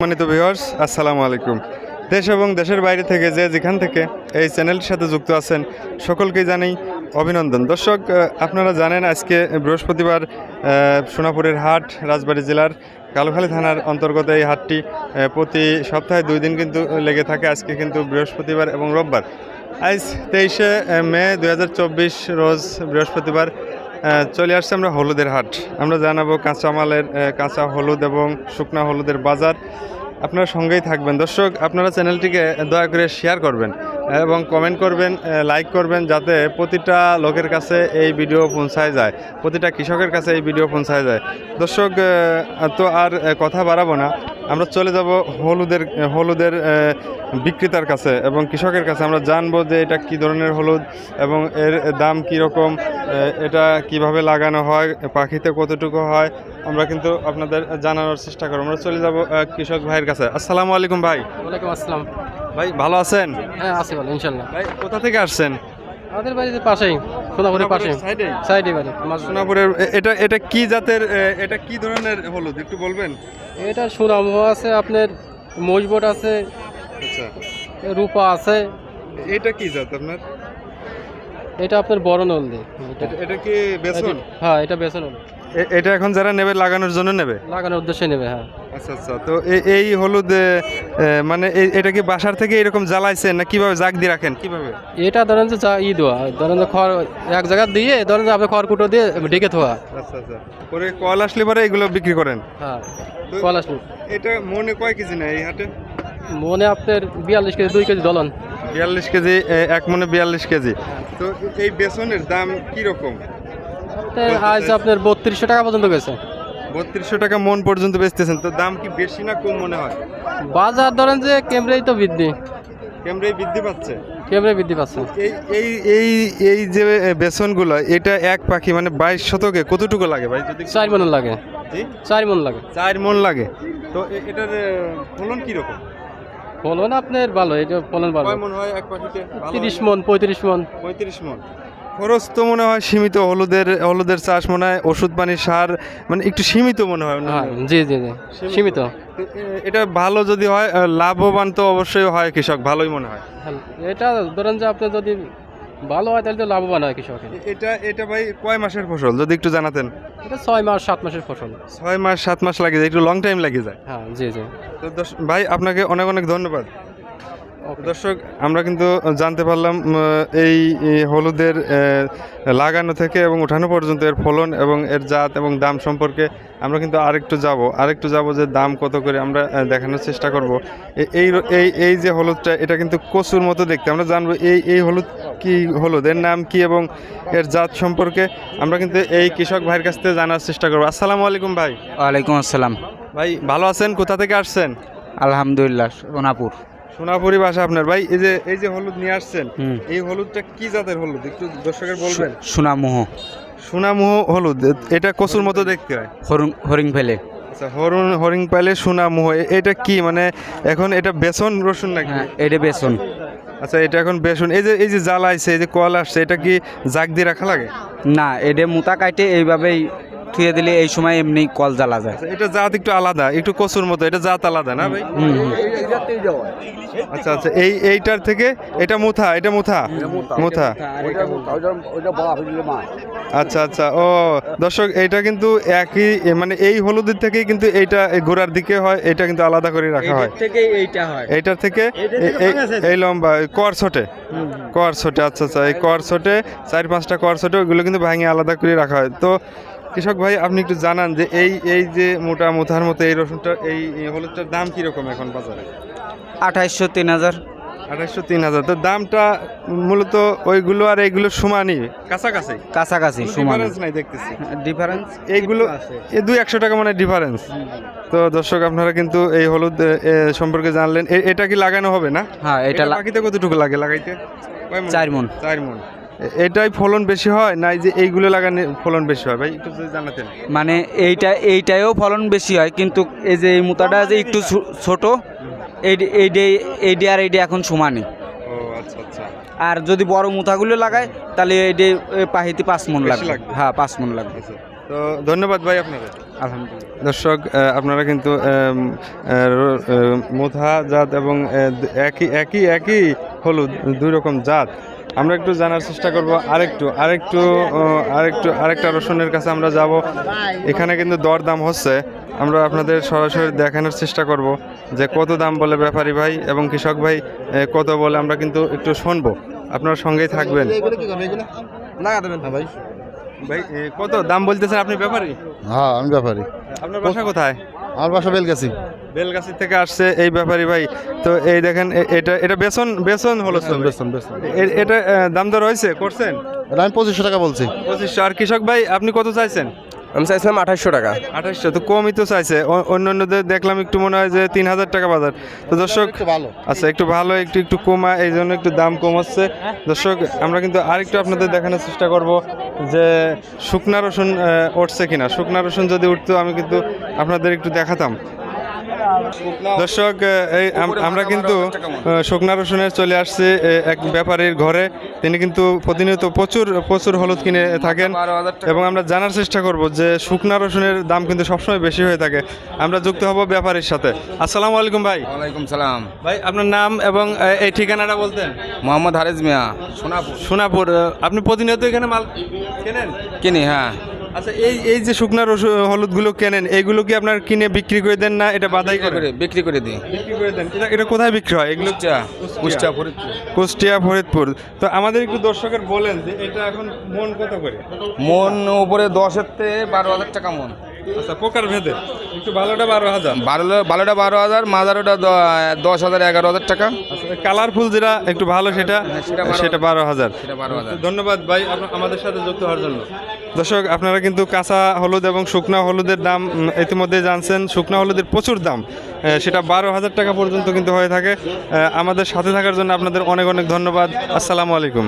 সম্মানিত ভিউয়ার্স, আসসালামু আলাইকুম। দেশ এবং দেশের বাইরে থেকে যে যেখান থেকে এই চ্যানেলটির সাথে যুক্ত আছেন সকলকেই জানাই অভিনন্দন। দর্শক, আপনারা জানেন আজকে বৃহস্পতিবার সোনাপুরের হাট রাজবাড়ী জেলার কালুখালী থানার অন্তর্গত এই হাটটি প্রতি সপ্তাহে 2 দিন কিন্তু লেগে থাকে। আজকে কিন্তু বৃহস্পতিবার এবং রোববার। আজ 23শে মে 2024 রোজ বৃহস্পতিবার চলে আসছে আমরা হলুদের হাট। আমরা জানাবো কাঁচামালের কাঁচা হলুদ এবং শুকনা হলুদের বাজার। আপনারা সঙ্গেই থাকবেন। দর্শক, আপনারা চ্যানেলটিকে দয়া করে শেয়ার করবেন এবং কমেন্ট করবেন, লাইক করবেন, যাতে প্রতিটা লোকের কাছে এই ভিডিও পৌঁছায় যায়, প্রতিটা কৃষকের কাছে এই ভিডিও পৌঁছায় যায়। দর্শক, তো আর কথা বাড়াবো না, আমরা চলে যাব হলুদের বিক্রেতার কাছে এবং কৃষকের কাছে। আমরা জানবো যে এটা কী ধরনের হলুদ এবং এর দাম কীরকম, এটা কিভাবে লাগানো হয়, পাখিতে কতটুকু হয়, আমরা কিন্তু আপনাদের জানানোর চেষ্টা করব। আমরা চলে যাব কৃষক ভাইয়ের কাছে। আসসালামু আলাইকুম ভাই। ওয়ালাইকুম আসসালাম। ভাই ভালো আছেন? হ্যাঁ আছি ভালো ইনশাল্লাহ। ভাই কোথা থেকে আসছেন? আমাদের বাড়িতে পাশেই, সোনাপুরের পাশে, সাইডে বাড়ি। সোনাপুরের এটা কি জাতের, এটা কি ধরনের হলুদ একটু বলবেন? এটা সুনামও আছে, আপনার মজবুত আছে, আচ্ছা, রূপা আছে। এটা কি জাত আপনার? এটা আপনার বড় নলদি। এটা কি বেসন? হ্যাঁ এটা বেসন হলুদ। এটা এখন যারা নেবে লাগানোর জন্য নেবে? লাগানোর উদ্দেশ্যে নেবে, হ্যাঁ। আচ্ছা আচ্ছা, তো এই হলুদ মানে এটা কি বাসার থেকে এরকম জ্বালাইছেন না কিভাবে জাগ দিয়ে রাখেন কিভাবে? এটা ধরেন যে যা দেওয়া, ধরেন যে খড় এক জায়গায় দিয়ে, ধরেন যে আপনি খড়কুটো দিয়ে ঢেকে থোয়া। আচ্ছা আচ্ছা, পরে কল আসলে পরে এগুলো বিক্রি করেন? হ্যাঁ, তো কল আসলে। এটা মনে কয় কেজি নেয় এই হাটে? মনে আপনার 42 কেজি, 2 কেজি দলন। 42 কেজি, এক মনে 42 কেজি। তো এই বেসনের দাম কীরকম? আজ আপনার 3200 টাকা পর্যন্ত গেছে। 3200 টাকা মন পর্যন্ত বেচতেছেন, তো দাম কি বেশি না কম মনে হয়? বাজার ধরেন যে কেমরেই তো বৃদ্ধি, কেমরাই বৃদ্ধি পাচ্ছে। কেমরে বৃদ্ধি পাচ্ছে। এই এই এই এই যে বেসনগুলো, এটা এক পাখি মানে 22 শতকে কতটুকু লাগে ভাই? যদি 4 মন লাগে। জি, 4 মন লাগে। 4 মন লাগে। তো এটার ফলন কীরকম? ফলন আপনার ভালো, এটা ফলন ভালো। কয় মন হয় এক পাখিতে? 30 মন, 35 মন। 35 মন। খরচ তো মনে হয় সীমিত। হলুদের চাষ মনে হয় ওষুধ পানি সার মানে একটু সীমিত মনে হয়। হ্যাঁ জি জি জি, সীমিত। এটা ভালো যদি হয়, লাভবান তো অবশ্যই হয় কৃষক, ভালোই মনে হয়। এটা ধরেন যে আপনার যদি ভালো হয় তাহলে তো লাভবান হয় কৃষক। এটা ভাই কয় মাসের ফসল যদি একটু জানাতেন? এটা 6 মাস 7 মাসের ফসল। 6 মাস 7 মাস লাগে যায়, একটু লং টাইম লাগে যায়। হ্যাঁ জি জি। তো ভাই আপনাকে অনেক অনেক ধন্যবাদ। দর্শক, আমরা কিন্তু জানতে পারলাম এই হলুদের লাগানো থেকে এবং উঠানো পর্যন্ত এর ফলন এবং এর জাত এবং দাম সম্পর্কে। আমরা কিন্তু আরেকটু যাব যে দাম কত করে আমরা দেখানোর চেষ্টা করব। এই এই এই যে হলুদটা, এটা কিন্তু কচুর মতো দেখতে। আমরা জানবো এই হলুদ কি হলুদ, এর নাম কি এবং এর জাত সম্পর্কে আমরা কিন্তু এই কৃষক ভাইয়ের কাছ থেকে জানার চেষ্টা করবো। আসসালামু আলাইকুম ভাই। ওয়ালাইকুম আসসালাম। ভাই ভালো আছেন? কোথা থেকে আসছেন? আলহামদুলিল্লাহ, সোনাপুর। সোনাপুরি ভাষা আপনার। ভাই এই যে হলুদ নিয়ে আসছেন, এই হলুদটা কি জাতের হলুদ একটু দর্শকের বলবেন? সোনামুহ। সোনামুহ হলুদ, এটা কচুর মতো দেখতে হয়। হরিং ফেলে। আচ্ছা, হরিং পাইলে সোনামুহ। এটা কি মানে এখন এটা বেসন রসুন নাকি? হ্যাঁ, এটা বেসন। আচ্ছা, এটা এখন বেসন। এই যে জ্বালাইছে, এই যে কল আসছে, এটা কি জাগ দিয়ে রাখা লাগে? না, এটা মুতা কাটে এইভাবেই থুয়ে দিলে এই সময় এমনি কল জ্বালা যায়। এটা জাত একটু আলাদা, একটু কচুর মতো, এটা জাত আলাদা না ভাই? আচ্ছা আচ্ছা, এইটার থেকে এটা মুথা আচ্ছা আচ্ছা। ও দর্শক, এইটা কিন্তু একই মানে এই হলুদের থেকেই কিন্তু এইটা গোড়ার দিকে হয়, এটা কিন্তু আলাদা করে রাখা হয়। এইটার থেকে এই লম্বা কর ছোটে। আচ্ছা আচ্ছা, এই কর ছোটে 4-5টা কর ছোটে, ওইগুলো কিন্তু ভাঙে আলাদা করে রাখা হয়। তো কৃষক ভাই, আপনি একটু জানান যে এই যে মুথার মতো এই রসুনটা, এই হলুদটার দাম কিরকম এখন বাজারে? 2800, 3000। 2800, 3000। তো দামটা মূলত ওইগুলো আর এইগুলো সমানই, কাছাকাছি সমান। ডিফারেন্স নাই দেখতেছি। ডিফারেন্স এইগুলো এই 200-100 টাকা মানে ডিফারেন্স। তো দর্শক, আপনারা কিন্তু এই হলুদ সম্পর্কে জানলেন। এটা কি লাগানো হবে না? হ্যাঁ, এটা পাখিতে কতটুকু লাগে লাগাইতে? 4 মন। 4 মন। এটাই ফলন বেশি হয় না এই যে এইগুলো লাগালে ফলন বেশি হয়? ভাই একটু যদি জানাতেন। মানে এইটাও ফলন বেশি হয়, কিন্তু এই যে এই মুতাটা যে একটু ছোট, এইটা আর এইটা এখন সমানই। ও আচ্ছা আচ্ছা। আর যদি বড় মুথাগুলো লাগায় তাহলে এইটা পাহিতে 5 মন লাগবে। হ্যাঁ, 5 মন লাগবে। তো ধন্যবাদ ভাই আপনাদের। আলহামদুলিল্লাহ। দর্শক আপনারা কিন্তু মুথা জাত এবং একই একই একই হলুদ দুই রকম জাত আমরা একটু জানার চেষ্টা করব। আরেকটা রসুনের কাছে আমরা যাব। এখানে কিন্তু দরদাম হচ্ছে, আমরা আপনাদের সরাসরি দেখানোর চেষ্টা করব যে কত দাম বলে ব্যাপারী ভাই এবং কৃষক ভাই কত বলে, আমরা কিন্তু একটু শুনবো। আপনারা সঙ্গেই থাকবেন। ভাই কত দাম বলতেছেন আপনি ব্যাপারী? হ্যাঁ আমি ব্যাপারী। আপনার বাসা কোথায়? আমার বাসা বেলগাছি। বেলগাছি থেকে আসছে এই ব্যাপারী ভাই। তো এই দেখেন এটা এটা বেসন হলো তো? বেতন বেতন এটা দাম দর হয়েছে করছেন? এটা আমি 2500 টাকা বলছি। 2500। আর কৃষক ভাই আপনি কত চাইছেন? আমি চাইছিলাম 2800 টাকা। 2800 তো কমই তো চাইছে। অন্যদের দেখলাম একটু মনে হয় যে 3000 টাকা বাজার। তো দর্শক একটু ভালো। আচ্ছা একটু ভালো একটু কমা, এই জন্য একটু দাম কম হচ্ছে। দর্শক আমরা কিন্তু আরেকটু আপনাদের দেখানোর চেষ্টা করব যে শুকনা রসুন উঠছে কিনা। শুকনা রসুন যদি উঠতো আমি কিন্তু আপনাদের একটু দেখাতাম। দর্শক আমরা কিন্তু শুকনা রসুনের চলে আসছি এক ব্যাপারীর ঘরে। তিনি কিন্তু প্রতিনিয়ত প্রচুর হলুদ কিনে থাকেন এবং আমরা জানার চেষ্টা করব যে শুকনা রসুনের দাম কিন্তু সবসময় বেশি হয়ে থাকে। আমরা যুক্ত হব ব্যাপারীর সাথে। আসসালামু আলাইকুম ভাই। ওয়ালাইকুম সালাম। ভাই আপনার নাম এবং এই ঠিকানাটা বলতেন? মোহাম্মদ হারিজ মিয়া, সোনাপুর। সোনাপুর। আপনি প্রতিনিয়ত এখানে মাল কেনেন? কিনি, হ্যাঁ। আচ্ছা এই যে শুকনা হলুদগুলো কেনেন, এইগুলো কি আপনার কিনে বিক্রি করে দেন না এটা বাদাই করে? বিক্রি করে দিই। বিক্রি করে দেন। এটা কোথায় বিক্রি হয় এগুলো? কুষ্টিয়া, ফরিদপুর। কুষ্টিয়া, ফরিদপুর। তো আমাদের একটু দর্শকের বলেন যে এটা এখন মন কত করে? মন উপরে 10-এর থেকে 12,000 টাকা মন। আচ্ছা প্রকার ভেদে একটু ভালোটা 12,000, ভালোটা 12,000, মাঝারোটা 10,000, 11,000 টাকা। আচ্ছা কালারফুল যেটা একটু ভালো সেটা সেটা 12,000। সেটা 12,000। ধন্যবাদ ভাই আমাদের সাথে যুক্ত হওয়ার জন্য। দর্শক আপনারা কিন্তু কাঁচা হলুদ এবং শুকনা হলুদের দাম ইতিমধ্যে জানছেন। শুকনা হলুদের প্রচুর দাম, সেটা 12,000 টাকা পর্যন্ত কিন্তু হয়ে থাকে। আমাদের সাথে থাকার জন্য আপনাদের অনেক অনেক ধন্যবাদ। আসসালামু আলাইকুম।